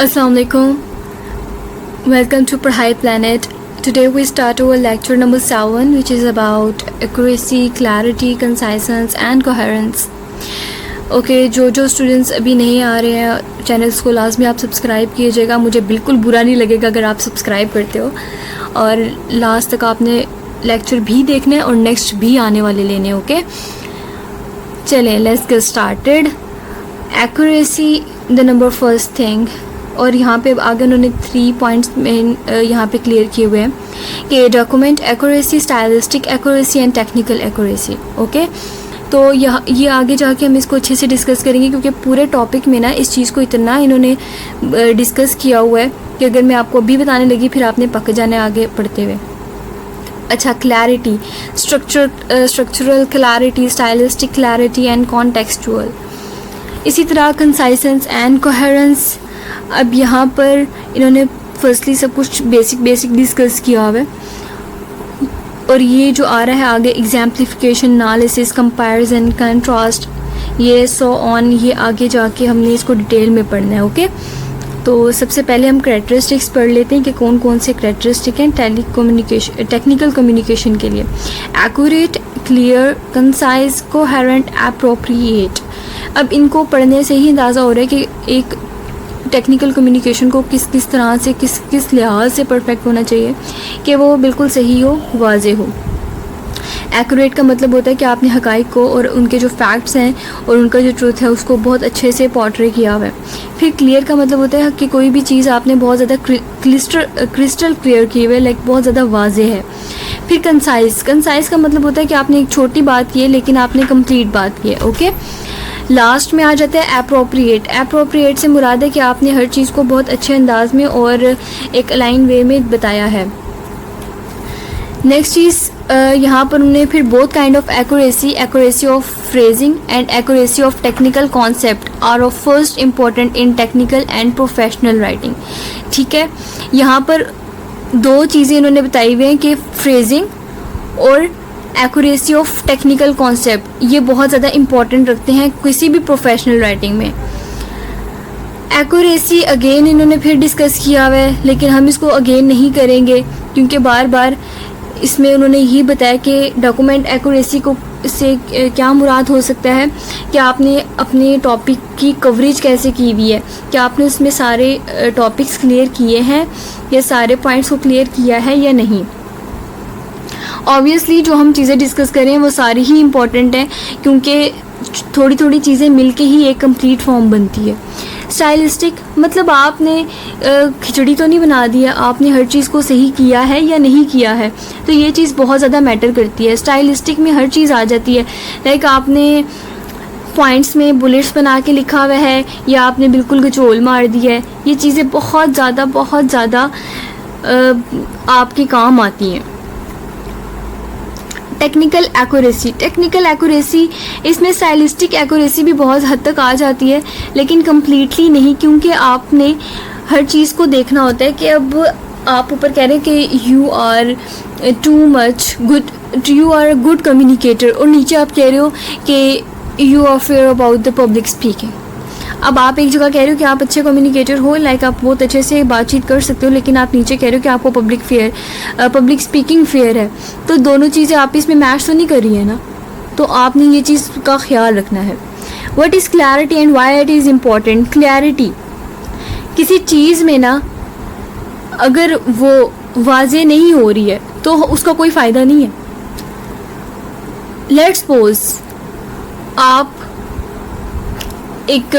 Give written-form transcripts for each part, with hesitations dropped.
Assalamualaikum. Welcome to Padhai Planet. Today we start our lecture number 7, which is about accuracy, clarity, conciseness and coherence. जो students अभी नहीं आ रहे हैं channels को लाजमी आप सब्सक्राइब कीजिएगा. मुझे बिल्कुल बुरा नहीं लगेगा अगर आप सब्सक्राइब करते हो, और लास्ट तक आपने लेक्चर भी देखने और नेक्स्ट भी आने वाले लेने. ओके, चलें, let's get started. Accuracy the number first thing. और यहाँ पे आगे उन्होंने 3 पॉइंट्स में यहाँ पे क्लियर किए हुए हैं कि document accuracy, stylistic accuracy and technical accuracy. Okay, तो ये आगे जाके हम इसको अच्छे से डिस्कस करेंगे, क्योंकि पूरे टॉपिक में ना इस चीज़ को इतना इन्होंने डिस्कस किया हुआ है कि अगर मैं आपको अभी बताने लगी फिर आपने पक जाना आगे पढ़ते हुए. अच्छा, clarity, structural clarity, stylistic clarity and contextual. इसी तरह कंसाइसेंस एंड कोहेरेंस. अब यहाँ पर इन्होंने फर्स्टली सब कुछ बेसिक डिस्कस किया हुआ है, और ये जो आ रहा है आगे एग्जाम्प्लिफिकेशन, एनालिसिस, कंपैरिजन, कंट्रास्ट, ये सो ऑन, ये आगे जाके हमने इसको डिटेल में पढ़ना है. ओके, तो सबसे पहले हम कैरेक्टरिस्टिक्स पढ़ लेते हैं कि कौन कौन से कैरेक्टरिस्टिक हैं टेक्निकल कम्युनिकेशन के लिए. Accurate, clear, concise, coherent, appropriate. अब इनको पढ़ने से ही अंदाज़ा हो रहा है कि एक टेक्निकल कम्युनिकेशन को किस किस तरह से किस लिहाज से परफेक्ट होना चाहिए कि वो बिल्कुल सही हो, वाजे हो. एक्यूरेट का मतलब होता है कि आपने हक़ाइक़ को और उनके जो फैक्ट्स हैं और उनका जो ट्रूथ है उसको बहुत अच्छे से पोर्ट्रे किया हुआ है. फिर क्लियर का मतलब होता है कि कोई भी चीज़ आपने बहुत ज़्यादा क्रिस्टल क्लियर की हुई है, लाइक बहुत ज़्यादा वाजे है. फिर कंसाइज का मतलब होता है कि आपने एक छोटी बात की है लेकिन आपने कंप्लीट बात की है. ओके, लास्ट में आ जाता है एप्रोप्रिएट से मुराद है कि आपने हर चीज़ को बहुत अच्छे अंदाज में और एक अलाइन वे में बताया है. नेक्स्ट चीज़ यहाँ पर उन्होंने फिर both kind of accuracy of phrasing and accuracy of technical concept are of first important in technical and professional writing. ठीक है, यहाँ पर दो चीज़ें इन्होंने बताई हुई हैं कि फ्रेजिंग और एक्यूरेसी ऑफ टेक्निकल कॉन्सेप्ट, ये बहुत ज़्यादा इम्पॉर्टेंट रखते हैं किसी भी प्रोफेशनल राइटिंग में. एक्यूरेसी अगेन इन्होंने फिर डिस्कस किया हुआ है, लेकिन हम इसको अगेन नहीं करेंगे क्योंकि बार बार इसमें उन्होंने ये बताया कि डॉक्यूमेंट एक्यूरेसी को से क्या मुराद हो सकता है कि आपने अपने टॉपिक की कवरेज कैसे की हुई है, कि आपने उसमें सारे टॉपिक्स क्लियर किए हैं या सारे पॉइंट्स को क्लियर किया है या नहीं. ऑब्वियसली जो हम चीज़ें डिस्कस करें वो सारी ही इम्पॉर्टेंट हैं, क्योंकि थोड़ी थोड़ी चीज़ें मिलके ही एक कंप्लीट फॉर्म बनती है. स्टाइलिस्टिक मतलब आपने खिचड़ी तो नहीं बना दिया, आपने हर चीज़ को सही किया है या नहीं किया है, तो ये चीज़ बहुत ज़्यादा मैटर करती है. स्टाइलिस्टिक में हर चीज़ आ जाती है, लाइक आपने पॉइंट्स में बुलेट्स बना के लिखा हुआ है या आपने बिल्कुल गचोल मार दिया है. ये चीज़ें बहुत ज़्यादा आपके काम आती हैं. टेक्निकल एक्यूरेसी इसमें स्टाइलिस्टिक एक्यूरेसी भी बहुत हद तक आ जाती है, लेकिन कम्प्लीटली नहीं, क्योंकि आपने हर चीज़ को देखना होता है कि अब आप ऊपर कह रहे हैं कि you are a good communicator, और नीचे आप कह रहे हो कि you are fair about the public speaking. अब आप एक जगह कह रहे हो कि आप अच्छे कम्युनिकेटर हो, लाइक आप बहुत अच्छे से बातचीत कर सकते हो, लेकिन आप नीचे कह रहे हो कि आपको पब्लिक स्पीकिंग फेयर है, तो दोनों चीज़ें आप इसमें मैच तो नहीं कर रही है ना. तो आपने ये चीज़ का ख्याल रखना है. What is clarity and why it is important. Clarity, किसी चीज़ में ना अगर वो वाज़े नहीं हो रही है तो उसका कोई फ़ायदा नहीं है. लेट्स सपोज आप एक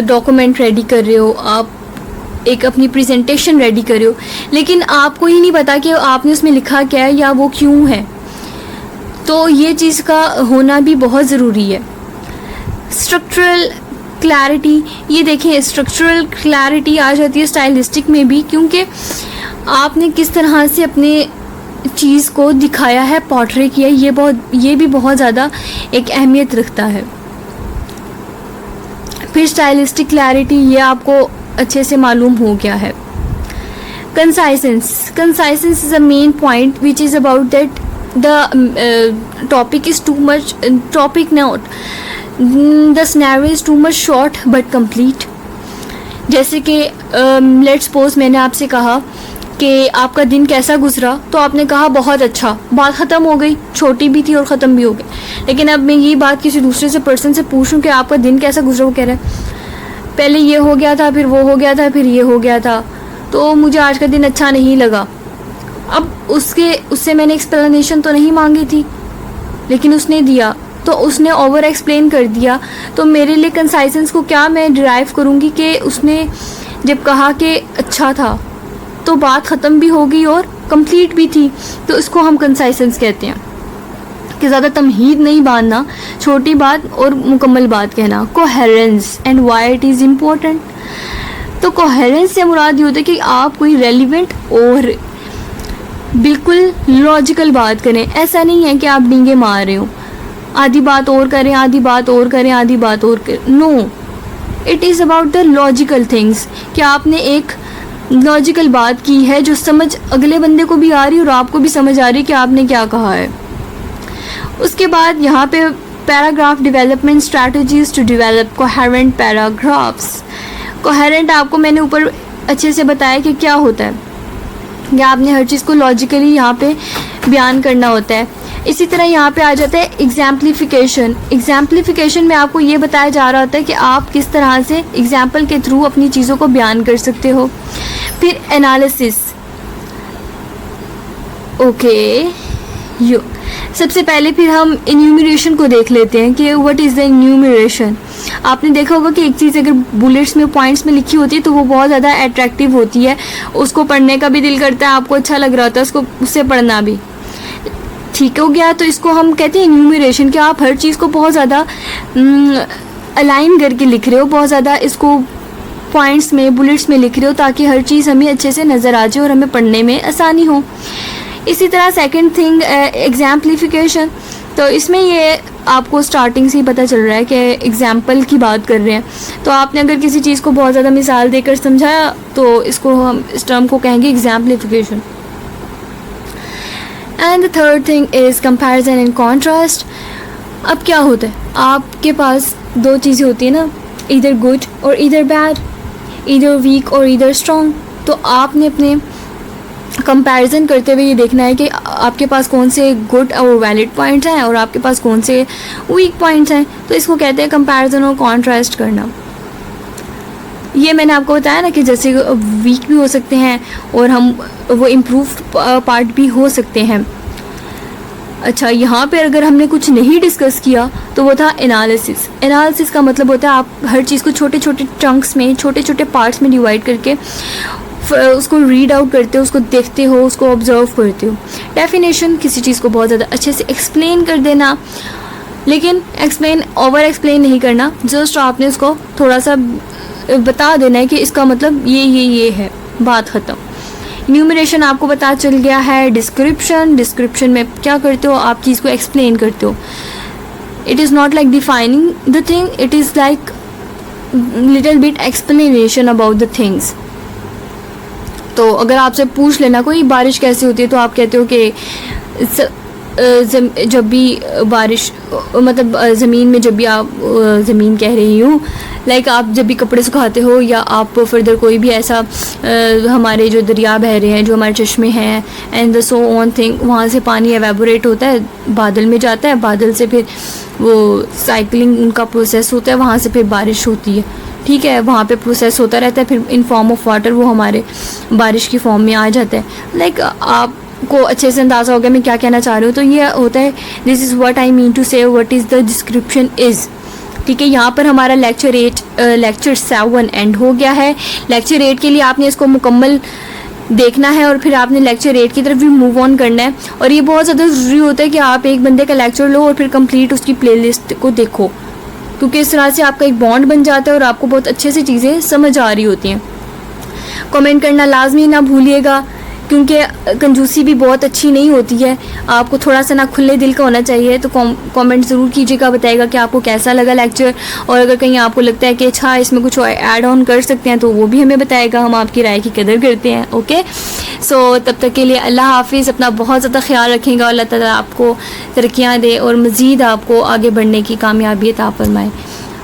डॉक्यूमेंट रेडी कर रहे हो, आप एक अपनी प्रेजेंटेशन रेडी कर रहे हो, लेकिन आपको ही नहीं पता कि आपने उसमें लिखा क्या है या वो क्यों है, तो ये चीज़ का होना भी बहुत ज़रूरी है. स्ट्रक्चरल क्लैरिटी, ये देखें स्ट्रक्चरल क्लैरिटी आ जाती है स्टाइलिस्टिक में भी, क्योंकि आपने किस तरह से अपने चीज़ को दिखाया है, पोर्ट्रे किया है, ये भी बहुत ज़्यादा एक अहमियत रखता है. फिर स्टाइलिस्टिक क्लैरिटी, ये आपको अच्छे से मालूम हो गया है. Conciseness is a main point which is about that the topic is too much, topic not, the scenario is too much short but complete. जैसे कि लेट्स सपोज मैंने आपसे कहा कि आपका दिन कैसा गुजरा, तो आपने कहा बहुत अच्छा, बात ख़त्म हो गई, छोटी भी थी और ख़त्म भी हो गई। लेकिन अब मैं ये बात किसी दूसरे से पर्सन से पूछूं कि आपका दिन कैसा गुजरा, वो कह रहा है पहले ये हो गया था, फिर वो हो गया था, फिर ये हो गया था, तो मुझे आज का दिन अच्छा नहीं लगा। अब उससे मैंने एक्सप्लेनेशन तो नहीं मांगी थी, लेकिन उसने दिया, तो उसने ओवर एक्सप्लेन कर दिया। तो मेरे लिए कंसाइसेंस को क्या मैं डिराइव करूँगी कि उसने जब कहा कि अच्छा था तो बात ख़त्म भी हो गई और कंप्लीट भी थी, तो इसको हम कंसाइसेंस कहते हैं कि ज़्यादा तमहीद नहीं बांधना, छोटी बात और मुकम्मल बात कहना। Coherence and why it is important. तो कोहेरेंस से मुराद ये होता है कि आप कोई रेलिवेंट और बिल्कुल लॉजिकल बात करें। ऐसा नहीं है कि आप डींगे मार रहे हो, आधी बात और करें, आधी बात और करें, आधी बात और करें। No, it is about the logical things, कि आपने एक लॉजिकल बात की है जो समझ अगले बंदे को भी आ रही है और आपको भी समझ आ रही है कि आपने क्या कहा है। उसके बाद यहाँ पे paragraph development strategies to develop coherent paragraphs. Coherent आपको मैंने ऊपर अच्छे से बताया कि क्या होता है, कि आपने हर चीज़ को लॉजिकली यहाँ पे बयान करना होता है। इसी तरह यहाँ पे आ जाता है एग्जाम्पलीफिकेशन। एग्जाम्पलीफिकेशन में आपको ये बताया जा रहा होता है कि आप किस तरह से एग्जाम्पल के थ्रू अपनी चीज़ों को बयान कर सकते हो। फिर एनालिसिस। ओके, सबसे पहले फिर हम इन्यूमरेशन को देख लेते हैं कि व्हाट इज़ द इन्यूमरेशन। आपने देखा होगा कि एक चीज़ अगर बुलेट्स में, पॉइंट्स में लिखी होती है तो वो बहुत ज़्यादा अट्रैक्टिव होती है, उसको पढ़ने का भी दिल करता है, आपको अच्छा लग रहा होता है उसको, उससे पढ़ना भी ठीक हो गया। तो इसको हम कहते हैं इन्यूमरेशन, कि आप हर चीज़ को बहुत ज़्यादा अलाइन करके लिख रहे हो, बहुत ज़्यादा इसको पॉइंट्स में, बुलेट्स में लिख रहे हो, ताकि हर चीज़ हमें अच्छे से नज़र आ जाए और हमें पढ़ने में आसानी हो। इसी तरह सेकंड थिंग एग्जाम्पलीफिकेशन। तो इसमें ये आपको स्टार्टिंग से ही पता चल रहा है कि एग्जाम्पल की बात कर रहे हैं। तो आपने अगर किसी चीज़ को बहुत ज़्यादा मिसाल देकर समझाया तो इसको हम, इस टर्म को कहेंगे exemplification. And the third thing is comparison and contrast. अब क्या होता है, आपके पास दो चीज़ें होती है ना, इधर गुड और इधर बैड, इधर वीक और इधर स्ट्रॉन्ग। तो आपने अपने कंपैरिजन करते हुए ये देखना है कि आपके पास कौन से गुड और वैलिड पॉइंट्स हैं और आपके पास कौन से वीक पॉइंट्स हैं। तो इसको कहते हैं कंपैरिजन और कॉन्ट्रास्ट करना। ये मैंने आपको बताया ना कि जैसे वीक भी हो सकते हैं और हम वो इम्प्रूव पार्ट भी हो सकते हैं। अच्छा, यहाँ पे अगर हमने कुछ नहीं डिस्कस किया तो वो था एनालिसिस। एनालिसिस का मतलब होता है आप हर चीज़ को छोटे छोटे चंक्स में, छोटे छोटे पार्ट्स में डिवाइड करके उसको रीड आउट करते हो, उसको देखते हो, उसको ऑब्जर्व करते हो। डेफिनेशन, किसी चीज़ को बहुत ज़्यादा अच्छे से एक्सप्लेन कर देना, लेकिन ओवर एक्सप्लेन नहीं करना, जस्ट आपने उसको थोड़ा सा बता देना है कि इसका मतलब ये है, बात ख़त्म। न्यूमरेशन आपको पता चल गया है। डिस्क्रिप्शन में क्या करते हो, आप चीज़ को एक्सप्लेन करते हो। It is not like defining the thing, it is like little bit explanation about the things. तो अगर आपसे पूछ लेना कोई बारिश कैसे होती है, तो आप कहते हो कि जब भी बारिश, मतलब ज़मीन में, जब भी आप, ज़मीन कह रही हूँ, लाइक आप जब भी कपड़े सुखाते हो, या आप फर्दर कोई भी ऐसा हमारे जो दरिया बह रहे हैं, जो हमारे चश्मे हैं, and the so on thing, वहाँ से पानी एवेपोरेट होता है, बादल में जाता है, बादल से फिर वो साइकिलिंग उनका प्रोसेस होता है, वहाँ से फिर बारिश होती है। ठीक है, वहाँ पे प्रोसेस होता रहता है, फिर इन फॉर्म ऑफ वाटर वो हमारे बारिश की फॉर्म में आ जाता है। लाइक आपको अच्छे से अंदाज़ा हो गया मैं क्या कहना चाह रही हूँ। तो ये होता है, this is what I mean to say, what is the description is. ठीक है, यहाँ पर हमारा लेक्चर 7 एंड हो गया है। लेक्चर 8 के लिए आपने इसको मुकम्मल देखना है और फिर आपने लेक्चर 8 की तरफ भी मूव ऑन करना है। और ये बहुत ज़्यादा ज़रूरी होता है कि आप एक बंदे का लेक्चर लो और फिर कंप्लीट उसकी प्लेलिस्ट को देखो, क्योंकि इस तरह से आपका एक बॉन्ड बन जाता है और आपको बहुत अच्छे से चीज़ें समझ आ रही होती हैं। कमेंट करना लाजमी ना भूलिएगा, क्योंकि कंजूसी भी बहुत अच्छी नहीं होती है। आपको थोड़ा सा ना खुले दिल का होना चाहिए। तो कमेंट ज़रूर कीजिएगा, बताइएगा कि आपको कैसा लगा लेक्चर, और अगर कहीं आपको लगता है कि अच्छा इसमें कुछ ऐड ऑन कर सकते हैं तो वो भी हमें बताएगा, हम आपकी राय की कदर करते हैं। ओके, सो तब तक के लिए अल्लाह हाफिज़, अपना बहुत ज़्यादा ख्याल रखेगा। अल्लाह ताला आपको तरक्कियाँ दे और मज़ीद आपको आगे बढ़ने की कामयाबी अता फरमाए।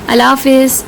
अल्लाह हाफिज़।